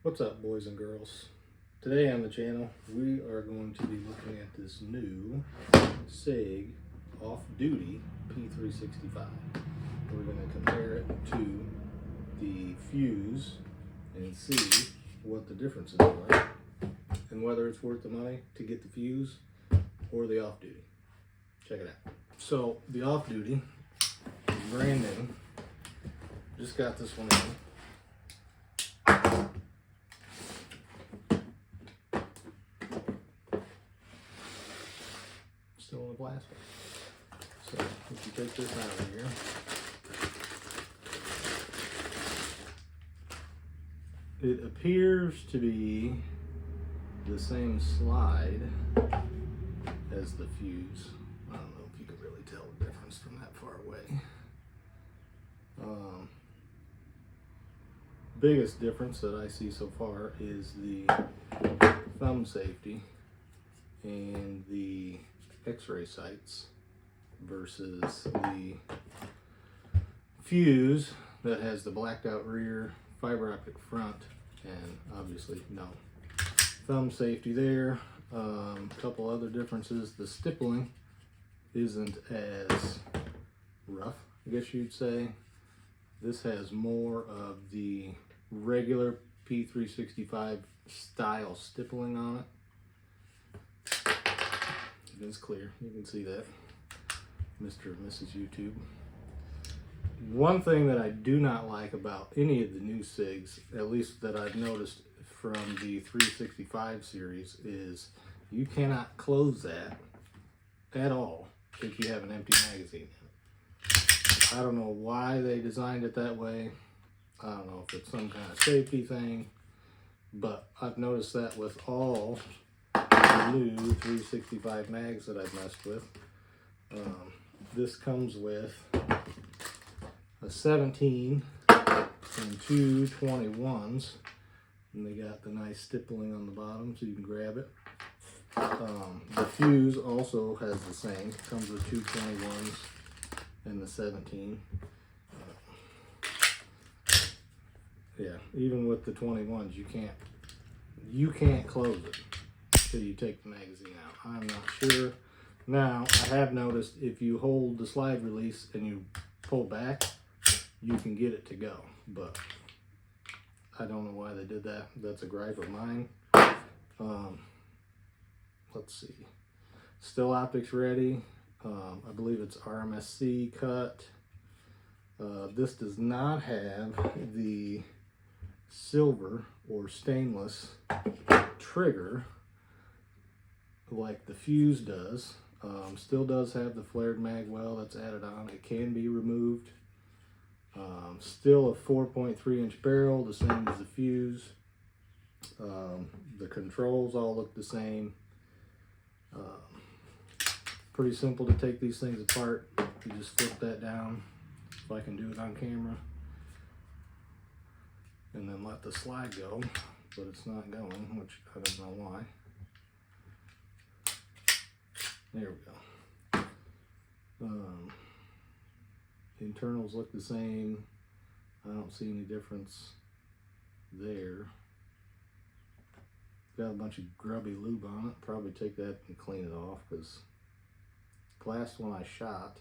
What's up, boys and girls? Today on the channel we are going to be looking at this new SIG Offduty P365. We're going to compare it to the Fuse and see what the differences are and whether it's worth the money to get the Fuse or the Offduty. Check it out. So the Offduty is brand new. Just got this one in. Still in the plastic. So if you take this out of here, it appears to be the same slide as the Fuse. I don't know if you can really tell the difference from that far away. Biggest difference that I see so far is the thumb safety and the X-ray sights versus the Fuse that has the blacked out rear, fiber optic front, and obviously no thumb safety there. A couple other differences: the stippling isn't as rough, I guess you'd say. This has more of the regular P365 style stippling on it. It is clear, you can see that, Mr. and Mrs. YouTube. One thing that I do not like about any of the new SIGs, at least that I've noticed from the 365 series, is you cannot close that at all if you have an empty magazine in it. I don't know why they designed it that way. I don't know if it's some kind of safety thing, but I've noticed that with all the new 365 mags that I've messed with. This comes with a 17 and two 21s, and they got the nice stippling on the bottom so you can grab it. The Fuse also has the same, comes with two 21s and the 17. Yeah, even with the 21s, you can't close it till you take the magazine out. I'm not sure. Now, I have noticed if you hold the slide release and you pull back, you can get it to go, but I don't know why they did that. That's a gripe of mine. Let's see. Still optics ready. I believe it's RMSC cut. This does not have the silver or stainless trigger like the Fuse does. Still does have the flared mag well that's added on. It can be removed. Still a 4.3 inch barrel, the same as the Fuse. The controls all look the same. Pretty simple to take these things apart. You just flip that down, if I can do it on camera, and then let the slide go, but it's not going, which I don't know why. There we go. Internals look the same. I don't see any difference there. Got a bunch of grubby lube on it. Probably take that and clean it off, because the last one I shot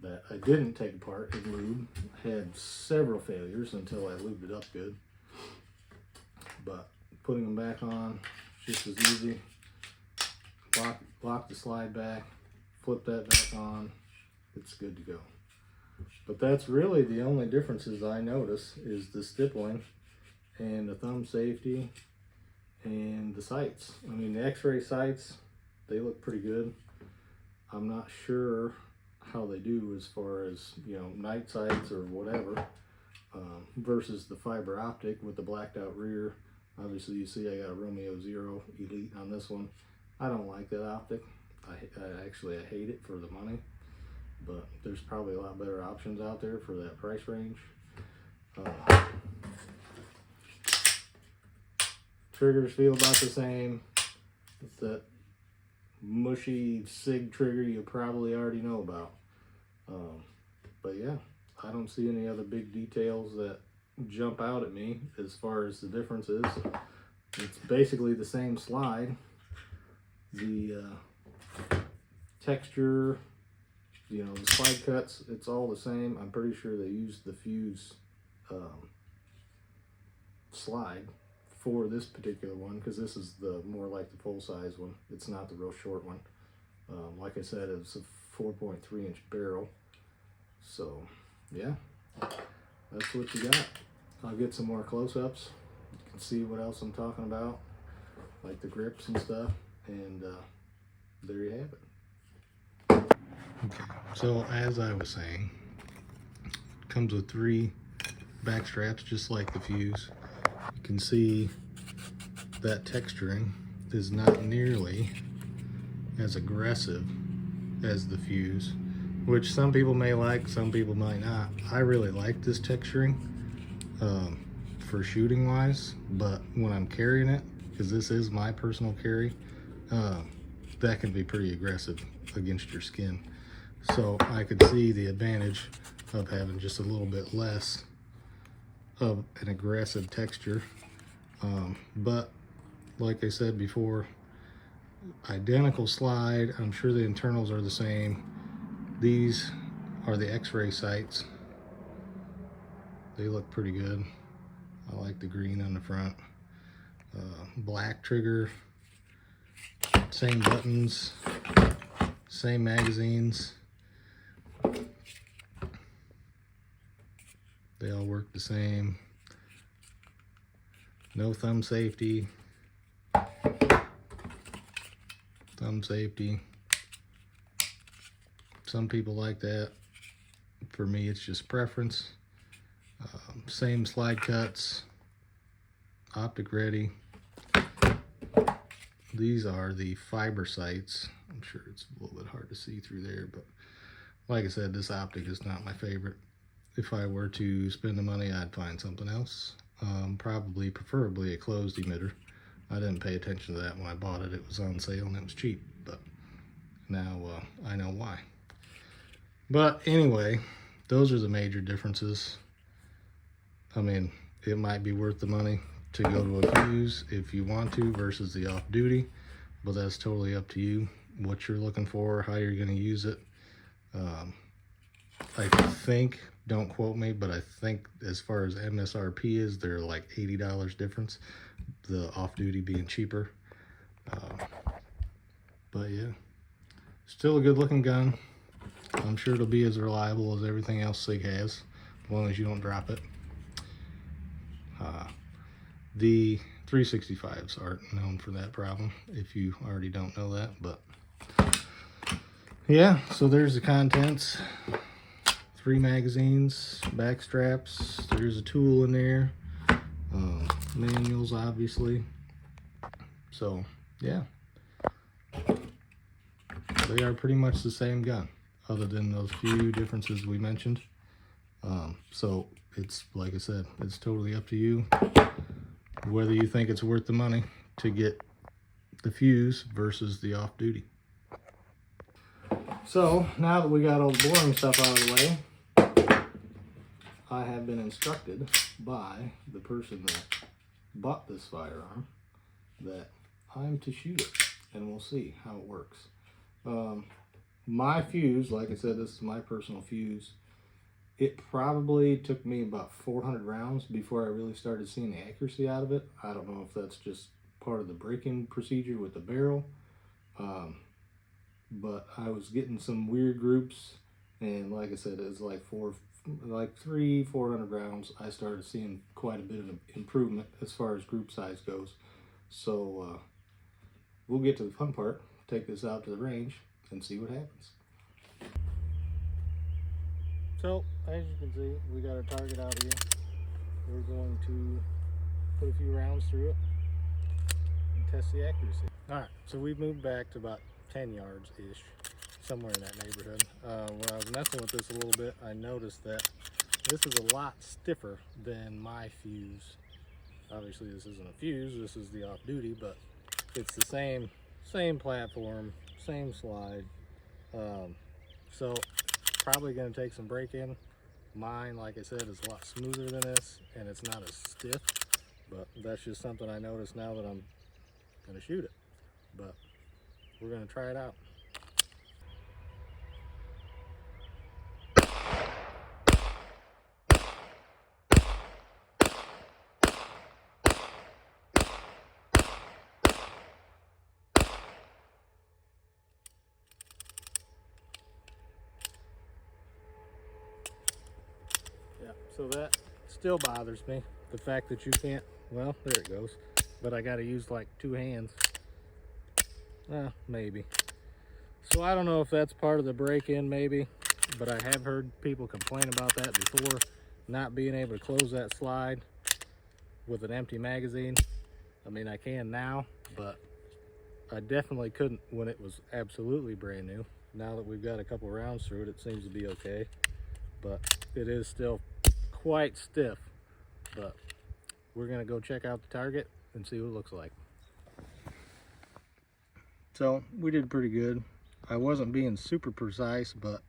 that I didn't take apart in lube had several failures until I lubed it up good. But putting them back on, just as easy. Lock the slide back, flip that back on, it's good to go. But that's really the only differences I notice, is the stippling and the thumb safety and the sights. I mean, the X-ray sights, they look pretty good. I'm not sure how they do as far as, you know, night sights or whatever, versus the fiber optic with the blacked out rear. Obviously you see I got a Romeo Zero Elite on this one. I don't like that optic. I hate it for the money, but there's probably a lot better options out there for that price range. Triggers feel about the same. It's that mushy SIG trigger you probably already know about. But yeah, I don't see any other big details that jump out at me as far as the difference is. It's basically the same slide. The texture, you know, the slide cuts, it's all the same. I'm pretty sure they used the fuse slide for this particular one, because this is the more like the full-size one. It's not the real short one. Like I said, it's a 4.3 inch barrel. So yeah, that's what you got. I'll get some more close-ups. You can see what else I'm talking about, like the grips and stuff, and there you have it. Okay, so as I was saying, it comes with 3 back straps, just like the fuse. You can see that texturing is not nearly as aggressive as the fuse, which some people may like, some people might not. I really like this texturing for shooting wise, but when I'm carrying it, because this is my personal carry, that can be pretty aggressive against your skin. So I could see the advantage of having just a little bit less of an aggressive texture. But like I said before, identical slide. I'm sure the internals are the same. These are the X-ray sights. They look pretty good. I like the green on the front. Black trigger, same buttons, same magazines. They all work the same. No thumb safety. Thumb safety. Some people like that. For me, it's just preference. Same slide cuts. Optic ready. These are the fiber sights. I'm sure it's a little bit hard to see through there, but like I said, this optic is not my favorite. If I were to spend the money, I'd find something else. Probably, preferably a closed emitter. I didn't pay attention to that when I bought it. It was on sale and it was cheap, but now I know why. But anyway, those are the major differences. I mean, it might be worth the money to go to a fuse if you want to versus the off-duty, but that's totally up to you, what you're looking for, how you're going to use it. I think, don't quote me, but I think as far as MSRP is, they're like $80 difference, the off-duty being cheaper. But yeah, still a good looking gun. I'm sure it'll be as reliable as everything else SIG has, as long as you don't drop it. The 365s aren't known for that problem, if you already don't know that, but yeah, so there's the contents. 3 magazines, back straps, there's a tool in there, manuals obviously. So yeah, they are pretty much the same gun, other than those few differences we mentioned. So it's, like I said, it's totally up to you whether you think it's worth the money to get the fuse versus the off-duty. So now that we got all the boring stuff out of the way, I have been instructed by the person that bought this firearm that I'm to shoot it, and we'll see how it works. My fuse, like I said, this is my personal fuse. It probably took me about 400 rounds before I really started seeing the accuracy out of it. I don't know if that's just part of the break-in procedure with the barrel, but I was getting some weird groups, and like I said, it's like 300-400 rounds. I started seeing quite a bit of improvement as far as group size goes. So we'll get to the fun part, take this out to the range and see what happens. So, as you can see, we got our target out here. We're going to put a few rounds through it and test the accuracy. Alright, so we've moved back to about 10 yards-ish, somewhere in that neighborhood. When I was messing with this a little bit, I noticed that this is a lot stiffer than my fuse. Obviously this isn't a fuse, this is the off-duty, but it's the same platform, same slide. So probably going to take some break-in, Mine, like I said, is a lot smoother than this, and it's not as stiff, but that's just something I noticed now that I'm gonna shoot it. But we're gonna try it out. Yeah, so that still bothers me, the fact that you can't, well, there it goes, but I got to use like 2 hands. Maybe. So I don't know if that's part of the break-in, maybe, but I have heard people complain about that before, not being able to close that slide with an empty magazine. I mean, I can now, but I definitely couldn't when it was absolutely brand new. Now that we've got a couple rounds through it, it seems to be okay, but it is still quite stiff. But we're gonna go check out the target and see what it looks like. So we did pretty good. I wasn't being super precise, but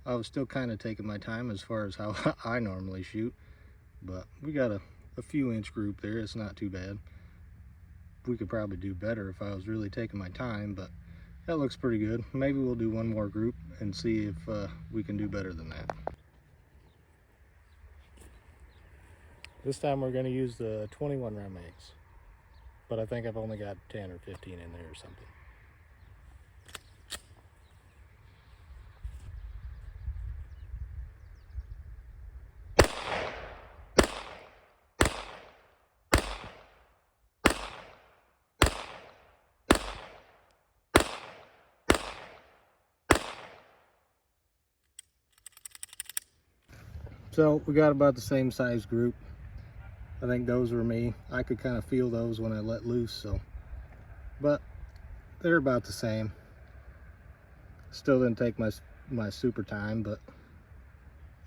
I was still kind of taking my time as far as how I normally shoot. But we got a few inch group there. It's not too bad. We could probably do better if I was really taking my time, but that looks pretty good. Maybe we'll do one more group and see if we can do better than that. This time we're going to use the 21 round mags, but I think I've only got 10 or 15 in there or something. So we got about the same size group. I think those were me. I could kind of feel those when I let loose, so, but they're about the same. Still didn't take my super time, but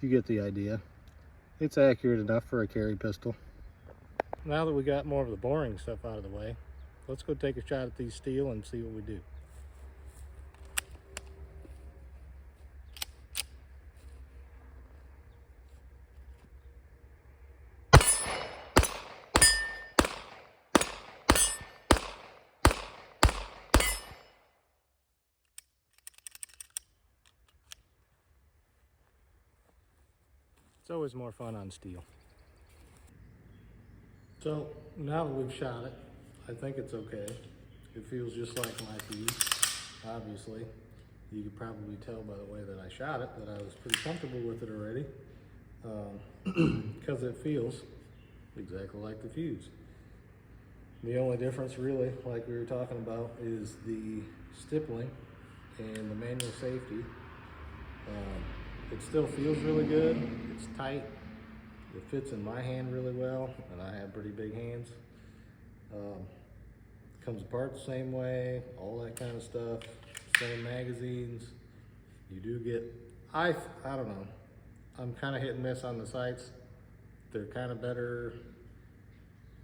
you get the idea. It's accurate enough for a carry pistol. Now that we got more of the boring stuff out of the way, let's go take a shot at these steel and see what we do. It's always more fun on steel. So now that we've shot it, I think it's okay. It feels just like my fuse. Obviously, you could probably tell by the way that I shot it that I was pretty comfortable with it already, because it feels exactly like the fuse. The only difference really, like we were talking about, is the stippling and the manual safety. It still feels really good. It's tight. It fits in my hand really well, and I have pretty big hands. Comes apart the same way, all that kind of stuff. Same magazines. You do get, I don't know. I'm kind of hit and miss on the sights. They're kind of better,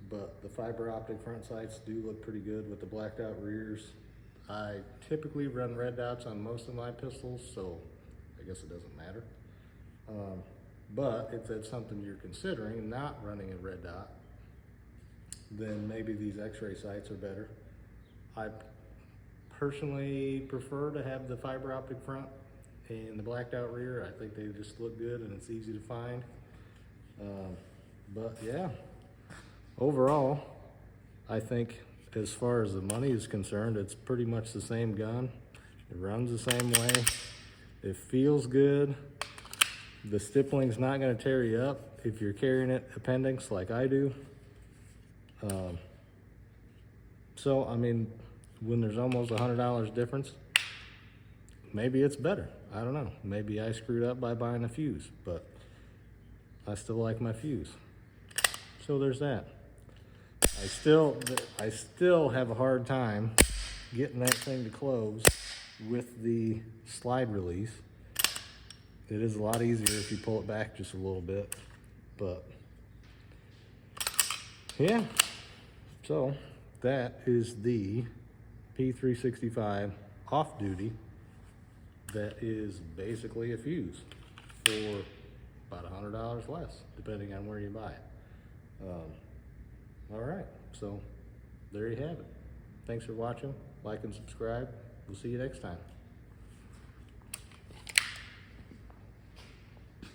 but the fiber optic front sights do look pretty good with the blacked out rears. I typically run red dots on most of my pistols, so I guess it doesn't matter. But if that's something you're considering, not running a red dot, then maybe these x-ray sights are better. I personally prefer to have the fiber optic front and the blacked out rear. I think they just look good and it's easy to find. But yeah, overall, I think as far as the money is concerned, it's pretty much the same gun. It runs the same way. It feels good. The stippling's not going to tear you up if you're carrying it appendix like I do. So, I mean, when there's almost $100 difference, maybe it's better. I don't know. Maybe I screwed up by buying a fuse, but I still like my fuse. So there's that. I still have a hard time getting that thing to close with the slide release. It is a lot easier if you pull it back just a little bit, but yeah. So that is the P365 Offduty. That is basically a fuse for about $100 less, depending on where you buy it. All right, so there you have it. Thanks for watching. Like and subscribe. We'll see you next time.